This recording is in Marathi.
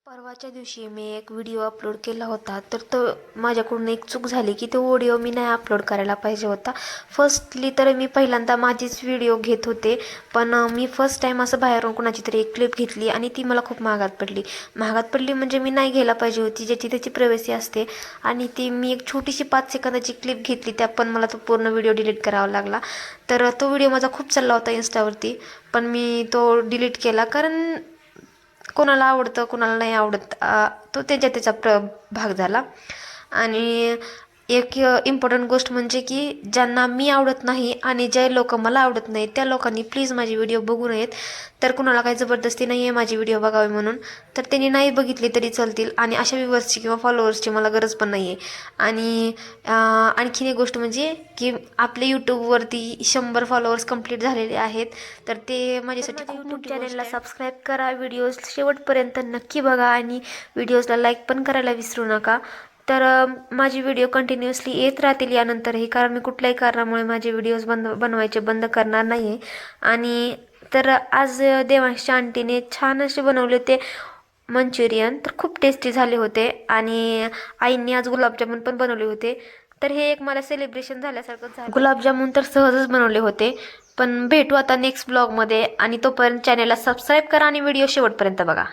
परवाच्या दिवशी मी एक व्हिडिओ अपलोड केला होता, तर तो माझ्याकडून एक चूक झाली की तो व्हिडिओ मी नाही अपलोड करायला पाहिजे होता. फर्स्टली तर मी पहिल्यांदा माझीच व्हिडिओ घेत होते, पण मी फर्स्ट टाईम असं बाहेरून कोणाची तरी एक क्लिप घेतली आणि ती मला खूप महागात पडली म्हणजे मी नाही घ्यायला पाहिजे होती. ज्याची त्याची प्रायव्हसी असते आणि ती मी एक छोटीशी 5 सेकंदाची क्लिप घेतली, त्या पण मला तो पूर्ण व्हिडिओ डिलीट करावा लागला. तर तो व्हिडिओ माझा खूप चालला होता इन्स्टावरती, पण मी तो डिलीट केला कारण कोणाला आवडतं कोणाला नाही आवडत, तो त्याचा भाग झाला. आणि एक इम्पॉर्टंट गोष्ट म्हणजे की ज्यांना मी आवडत नाही आणि जे लोक मला आवडत नाही त्या लोकांनी प्लीज माझी व्हिडिओ बघू नयेत. तर कुणाला काही जबरदस्ती नाही आहे माझी व्हिडिओ बघावी म्हणून, तर त्यांनी नाही बघितली तरी चालतील आणि अशा व्ह्यूवर्सची किंवा फॉलोअर्सची मला गरज पण नाही आहे. आणि आणखीन एक गोष्ट म्हणजे की आपल्या यूट्यूबवरती 100 फॉलोअर्स कंप्लीट झालेले आहेत, तर ते माझ्यासाठी खूप मोठी चॅनलला सबस्क्राईब करा, व्हिडिओज शेवटपर्यंत नक्की बघा आणि व्हिडिओजला लाईक पण करायला विसरू नका. तर माझी व्हिडिओ कंटिन्युअसली येत राहतील यानंतरही, कारण मी कुठल्याही कारणामुळे माझे व्हिडिओज बनवायचे बंद करणार नाही आहे. आणि तर आज देवांशच्या आंटीने छान असे बनवले होते मंचुरियन, तर खूप टेस्टी झाले होते. आणि आईंनी आज गुलाबजामुन पण बनवले होते, तर हे एक मला सेलिब्रेशन झाल्यासारखं झालं. गुलाबजामुन तर सहजच बनवले होते. पण भेटू आता नेक्स्ट ब्लॉगमध्ये, आणि तोपर्यंत चॅनलला सबस्क्राईब करा आणि व्हिडिओ शेवटपर्यंत बघा.